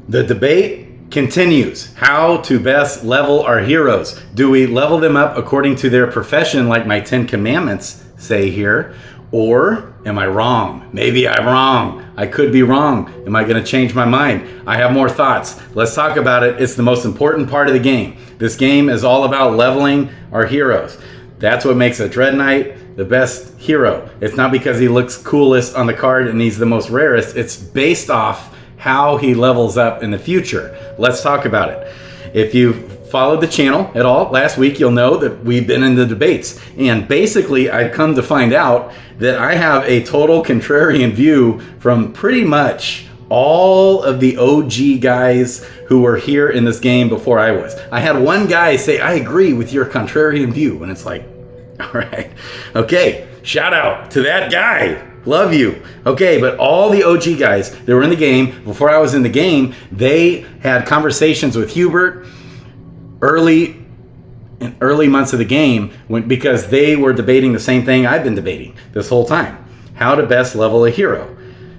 The debate continues. How to best level our heroes. Do we level them up according to their profession, like my 10 commandments say here? Or am I wrong? Maybe I'm wrong. I could be wrong. Am I going to change my mind? I have more thoughts. Let's talk about it. It's the most important part of the game. This game is all about leveling our heroes. That's what makes a Dread Knight the best hero. It's not because he looks coolest on the card and he's the most rarest. It's based off how he levels up in the future. Let's talk about it. If you've followed the channel at all last week, you'll know that we've been in the debates. And basically, I've come to find out that I have a total contrarian view from pretty much all of the OG guys who were here in this game before I was. I had one guy say, I agree with your contrarian view. And it's like, all right, okay, shout out to that guy. Love you. Okay, but all the OG guys that were in the game, before I was in the game, they had conversations with Hubert early months of the game because they were debating the same thing I've been debating this whole time. How to best level a hero.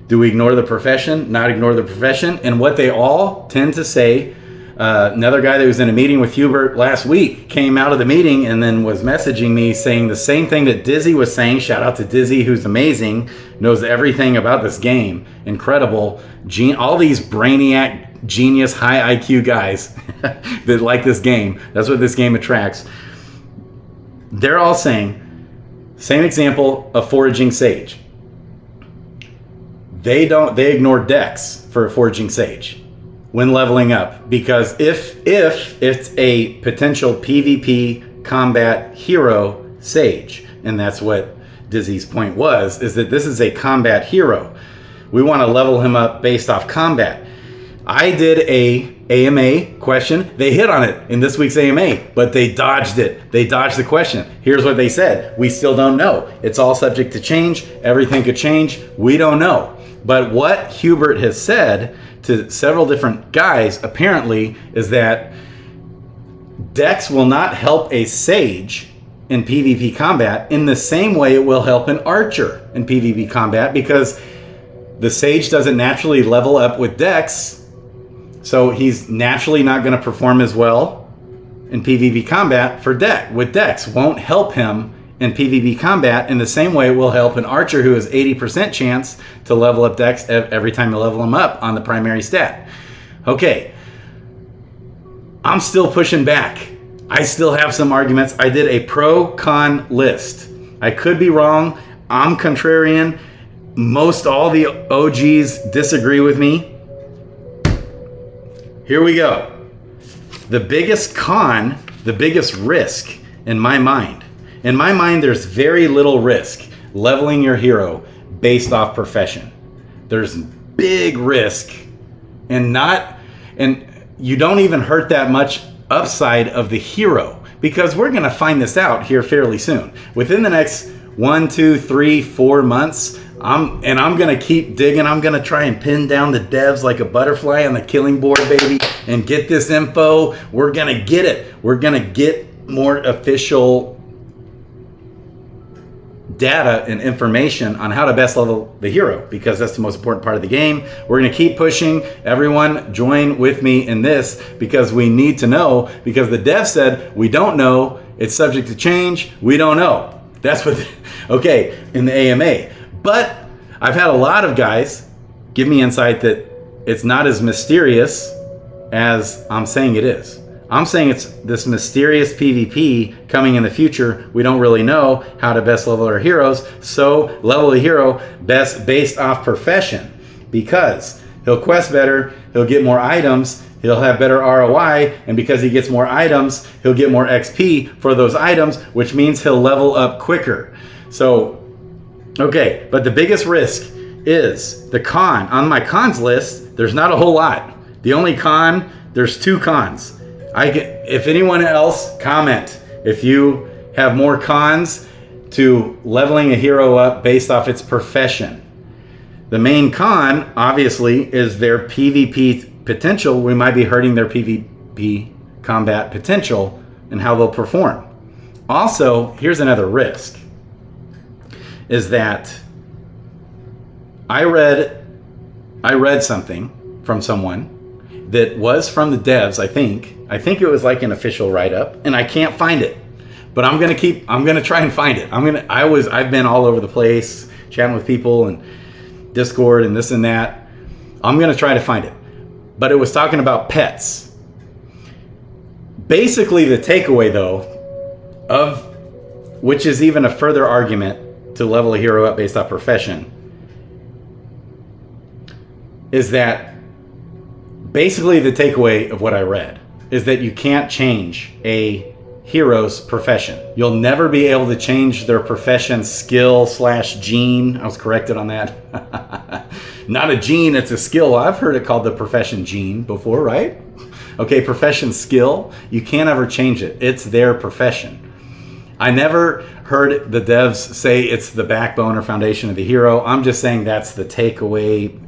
Do we ignore the profession, not ignore the profession? And what they all tend to say, another guy that was in a meeting with Hubert last week came out of the meeting and then was messaging me saying the same thing that Dizzy was saying. Shout out to Dizzy, who's amazing, knows everything about this game. Incredible. All these brainiac, genius, high IQ guys that like this game. That's what this game attracts. They're all saying, same example of Foraging Sage. They ignore Dex for Foraging Sage when leveling up, because if it's a potential PvP combat hero, Sage, and that's what Dizzy's point was, is that this is a combat hero. We want to level him up based off combat. I did a AMA question. They hit on it in this week's AMA, but they dodged it. They dodged the question. Here's what they said. We still don't know. It's all subject to change. Everything could change. We don't know. But what Hubert has said to several different guys, apparently, is that Dex will not help a Sage in PvP combat in the same way it will help an Archer in PvP combat, because the Sage doesn't naturally level up with Dex, so he's naturally not going to perform as well in PvP combat with Dex. Won't help him in PvP combat in the same way it will help an Archer who has 80% chance to level up Dex every time you level him up on the primary stat. Okay, I'm still pushing back. I still have some arguments. I did a pro-con list. I could be wrong. I'm contrarian. Most all the OGs disagree with me. Here we go. The biggest con, the biggest risk in my mind. In my mind, there's very little risk leveling your hero based off profession. There's big risk and you don't even hurt that much upside of the hero, because we're going to find this out here fairly soon. Within the next 1, 2, 3, 4 months, I'm going to keep digging. I'm going to try and pin down the devs like a butterfly on the killing board, baby, and get this info. We're going to get it. We're going to get more official data and information on how to best level the hero, because that's the most important part of the game. We're going to keep pushing. Everyone join with me in this, because we need to know, because the dev said we don't know, it's subject to change, we don't know. That's what okay, in the AMA. But I've had a lot of guys give me insight that it's not as mysterious as I'm saying it is. I'm saying it's this mysterious PvP coming in the future. We don't really know how to best level our heroes. So level the hero best based off profession, because he'll quest better, he'll get more items, he'll have better ROI, and because he gets more items, he'll get more XP for those items, which means he'll level up quicker. So, okay, but the biggest risk is the con. On my cons list, there's not a whole lot. The only con, there's 2 cons. If anyone else, comment if you have more cons to leveling a hero up based off its profession. The main con, obviously, is their PvP potential. We might be hurting their PvP combat potential and how they'll perform. Also, here's another risk, is that I read something from someone, that was from the devs. I think it was like an official write-up, and I can't find it, but I'm gonna try and find it. I've been all over the place chatting with people and Discord and this and that. I'm gonna try to find it, but it was talking about pets. Basically, the takeaway though, which is even a further argument to level a hero up based off profession, is that basically the takeaway of what I read is that you can't change a hero's profession. You'll never be able to change their profession, skill / gene. I was corrected on that. Not a gene, it's a skill. I've heard it called the profession gene before, right? Okay, profession skill. You can't ever change it. It's their profession. I never heard the devs say it's the backbone or foundation of the hero. I'm just saying that's the takeaway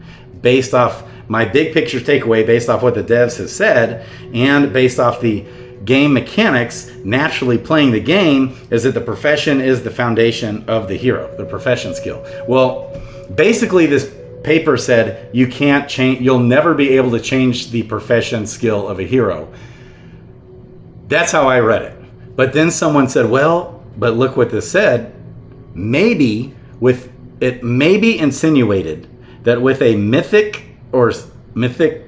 based off my big picture takeaway, based off what the devs have said, and based off the game mechanics, naturally playing the game, is that the profession is the foundation of the hero, the profession skill. Well, basically this paper said you can't change, you'll never be able to change the profession skill of a hero. That's how I read it. But then someone said, well, but look what this said. Maybe insinuated that with a mythic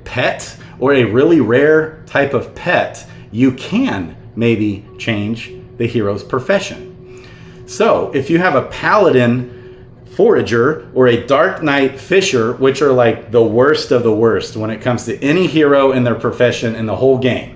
pet or a really rare type of pet, you can maybe change the hero's profession. So if you have a paladin forager or a dark knight fisher, which are like the worst of the worst when it comes to any hero in their profession in the whole game,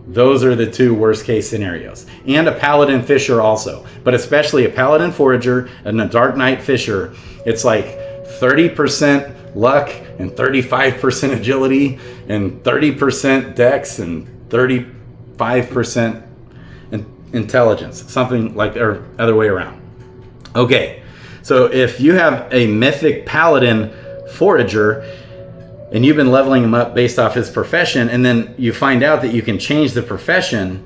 those are the two worst case scenarios. And a paladin fisher also, but especially a paladin forager and a dark knight fisher, it's like 30% luck and 35% agility and 30% dex and 35% intelligence, something like, or other way around. Okay, so if you have a mythic paladin forager and you've been leveling him up based off his profession, and then you find out that you can change the profession,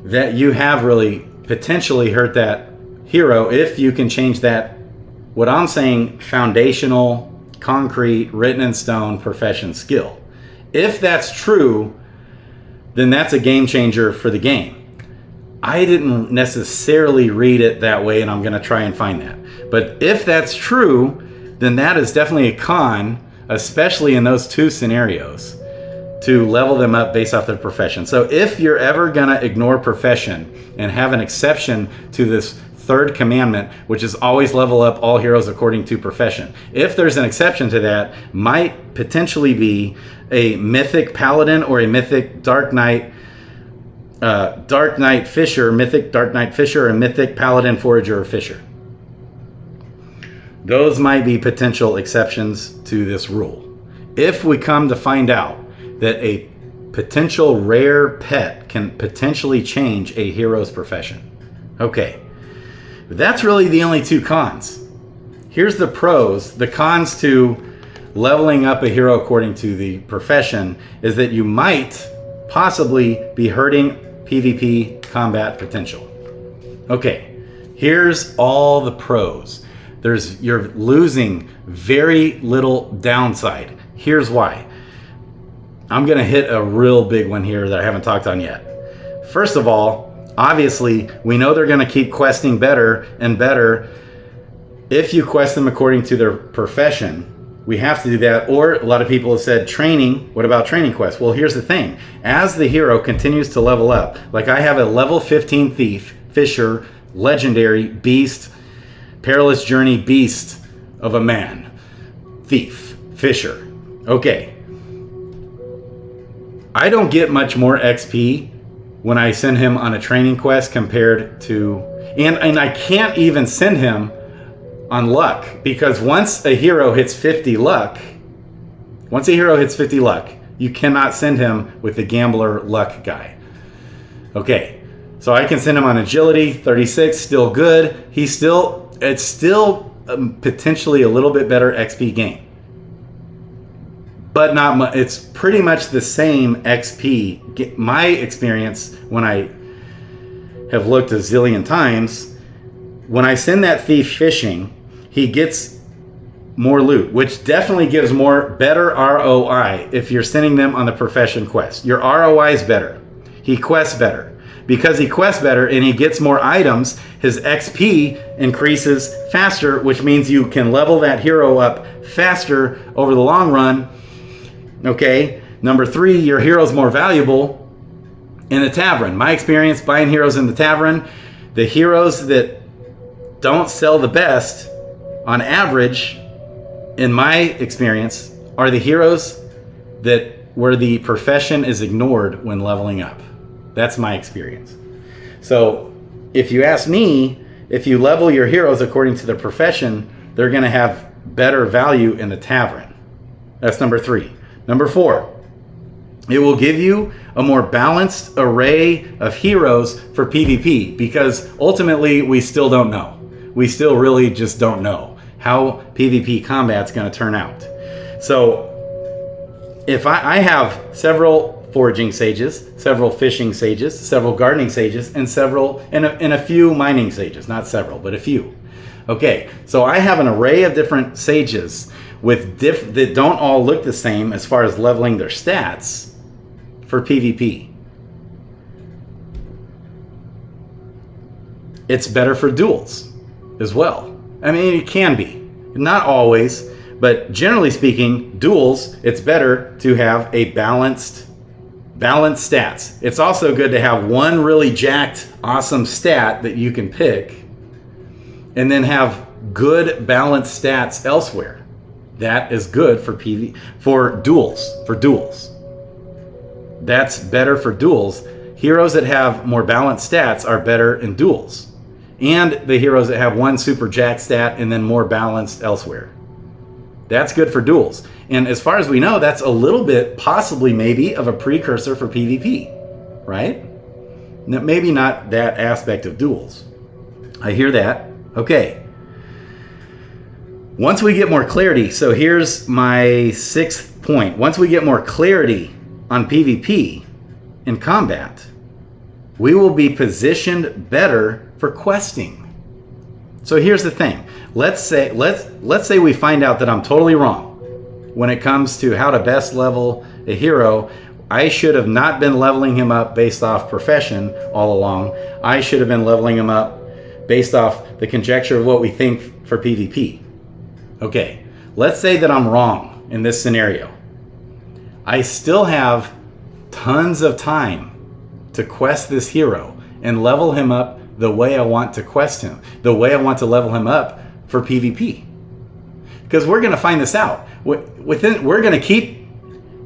that you have really potentially hurt that hero if you can change that, what I'm saying, foundational, concrete, written in stone profession skill. If that's true, then that's a game changer for the game. I didn't necessarily read it that way, and I'm going to try and find that. But if that's true, then that is definitely a con, especially in those two scenarios, to level them up based off their profession. So if you're ever going to ignore profession and have an exception to this third commandment, which is always level up all heroes according to profession, if there's an exception to that, might potentially be a mythic paladin or a mythic dark knight fisher, mythic dark knight fisher, or mythic paladin forager or fisher. Those might be potential exceptions to this rule. If we come to find out that a potential rare pet can potentially change a hero's profession. Okay, that's really the only two cons. Here's the pros. The cons to leveling up a hero according to the profession is that you might possibly be hurting PvP combat potential. Okay, here's all the pros. You're losing very little downside. Here's why. I'm gonna hit a real big one here that I haven't talked on yet. First of all, obviously, we know they're gonna keep questing better and better. If you quest them according to their profession, we have to do that. Or a lot of people have said training. What about training quests? Well, here's the thing. As the hero continues to level up, like I have a level 15 thief, fisher, legendary, beast, perilous journey, beast of a man, thief, fisher. Okay. I don't get much more XP when I send him on a training quest compared to, and I can't even send him on luck, because once a hero hits 50 luck, you cannot send him with the gambler luck guy. Okay, so I can send him on agility, 36, still good. It's still potentially a little bit better XP gain, but not much. It's pretty much the same XP. My experience, when I have looked a zillion times, when I send that thief fishing, he gets more loot, which definitely gives better ROI if you're sending them on the profession quest. Your ROI is better. He quests better. Because he quests better and he gets more items, his XP increases faster, which means you can level that hero up faster over the long run. Okay. Number 3, your hero's more valuable in the tavern. My experience buying heroes in the tavern, the heroes that don't sell the best on average, in my experience, are the heroes where the profession is ignored when leveling up. That's my experience. So if you ask me, if you level your heroes according to their profession, they're going to have better value in the tavern. That's number 3. Number 4, it will give you a more balanced array of heroes for PvP, because ultimately we still don't know. We still really just don't know how PvP combat's going to turn out. So if I have several foraging sages, several fishing sages, several gardening sages, and a few mining sages. Not several, but a few. Okay, so I have an array of different sages that don't all look the same as far as leveling their stats for PvP. It's better for duels as well. I mean, it can be. Not always, but generally speaking, duels, it's better to have a balanced stats. It's also good to have one really jacked, awesome stat that you can pick, and then have good balanced stats elsewhere. That is good for duels. That's better for duels. Heroes that have more balanced stats are better in duels. And the heroes that have one super jacked stat and then more balanced elsewhere. That's good for duels. And as far as we know, that's a little bit, possibly maybe, of a precursor for PvP, right? Maybe not that aspect of duels. I hear that. Okay. Once we get more clarity, so here's my 6th point. Once we get more clarity on PvP in combat, we will be positioned better for questing. So here's the thing. Let's say we find out that I'm totally wrong when it comes to how to best level a hero. I should have not been leveling him up based off profession all along. I should have been leveling him up based off the conjecture of what we think for PvP. Okay, let's say that I'm wrong in this scenario. I still have tons of time to quest this hero and level him up the way I want to quest him, the way I want to level him up for PvP. Because we're going to find this out. We're going to keep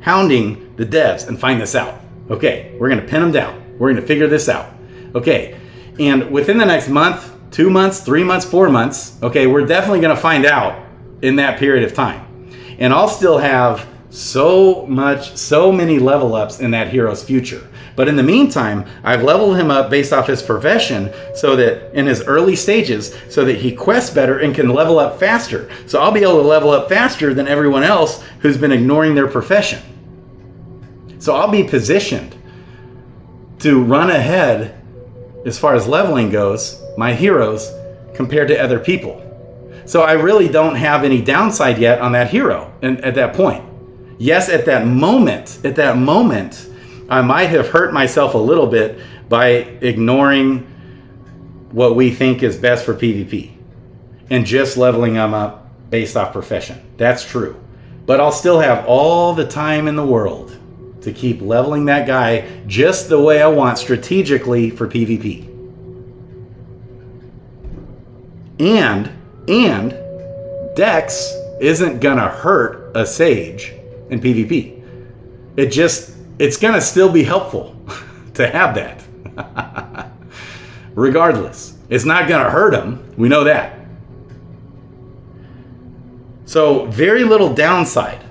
hounding the devs and find this out. Okay, we're going to pin them down. We're going to figure this out. Okay, and within the next month, 2 months, 3 months, 4 months, okay, we're definitely going to find out in that period of time. And I'll still have so many level ups in that hero's future. But in the meantime, I've leveled him up based off his profession, so that in his early stages, so that he quests better and can level up faster. So I'll be able to level up faster than everyone else who's been ignoring their profession. So I'll be positioned to run ahead as far as leveling goes, my heroes, compared to other people. So I really don't have any downside yet on that hero at that point. Yes, at that moment, I might have hurt myself a little bit by ignoring what we think is best for PvP and just leveling them up based off profession. That's true. But I'll still have all the time in the world to keep leveling that guy just the way I want strategically for PvP. And Dex isn't gonna hurt a Sage in PvP. It's gonna still be helpful to have that. Regardless, it's not gonna hurt him. We know that. So very little downside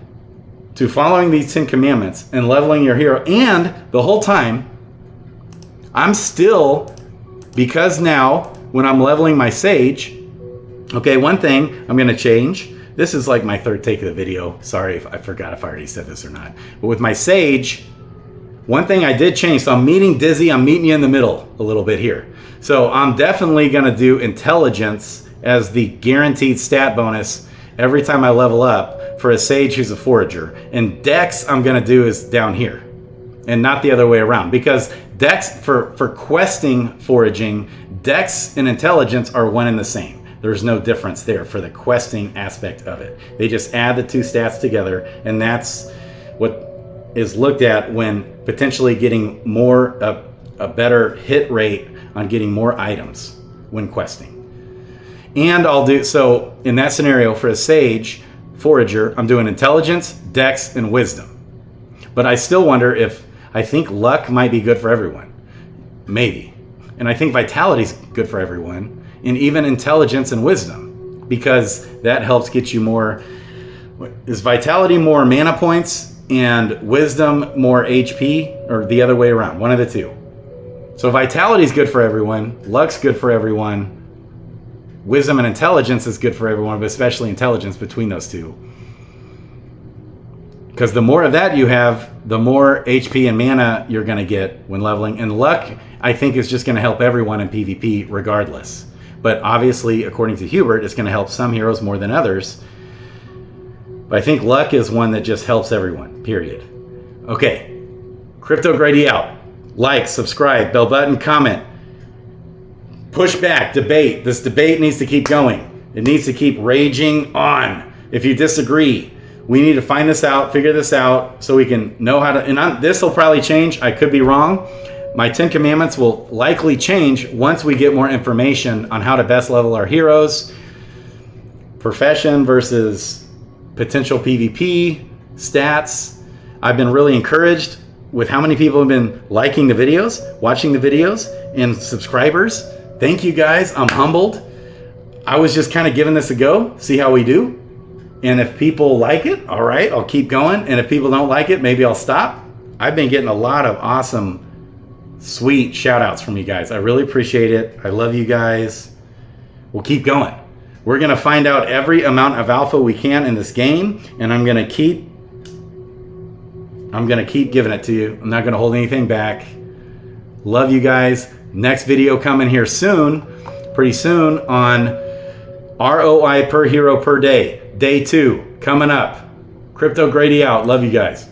to following these 10 commandments and leveling your hero. And the whole time, I'm still, because now when I'm leveling my Sage, okay, one thing I'm gonna change. This is like my third take of the video. Sorry if I forgot if I already said this or not. But with my Sage, one thing I did change. So I'm meeting Dizzy. I'm meeting you in the middle a little bit here. So I'm definitely going to do Intelligence as the guaranteed stat bonus every time I level up for a sage who's a forager. And dex I'm going to do is down here and not the other way around, because dex for questing foraging, dex and intelligence are one and the same. There's no difference there for the questing aspect of it. They just add the two stats together, and that's what is looked at when potentially getting more a better hit rate on getting more items when questing. And I'll do so in that scenario for a sage forager, I'm doing intelligence, dex, and wisdom. But I still wonder if I think luck might be good for everyone. Maybe. And I think vitality's good for everyone, and even intelligence and wisdom, because that helps get you more. Is vitality more mana points and wisdom more HP, or the other way around? One of the two. So vitality is good for everyone, luck's good for everyone, wisdom and intelligence is good for everyone, but especially intelligence between those two. Because the more of that you have, the more HP and mana you're going to get when leveling. And luck, I think, is just going to help everyone in PvP regardless. But obviously, according to Hubert, it's going to help some heroes more than others. But I think luck is one that just helps everyone, period. Okay, Crypto Grady out. Like, subscribe, bell button, comment. Push back, debate. This debate needs to keep going. It needs to keep raging on. If you disagree, we need to find this out, figure this out, so we can know how to, and this will probably change. I could be wrong. My 10 commandments will likely change once we get more information on how to best level our heroes. Profession versus potential PvP, stats. I've been really encouraged with how many people have been liking the videos, watching the videos, and subscribers. Thank you guys, I'm humbled. I was just kind of giving this a go, see how we do. And if people like it, all right, I'll keep going. And if people don't like it, maybe I'll stop. I've been getting a lot of awesome, sweet shout outs from you guys. I really appreciate it. I love you guys. We'll keep going. We're going to find out every amount of alpha we can in this game. And I'm going to keep giving it to you. I'm not going to hold anything back. Love you guys. Next video coming here soon, pretty soon, on ROI per hero per day. Day 2 coming up. Crypto Grady out. Love you guys.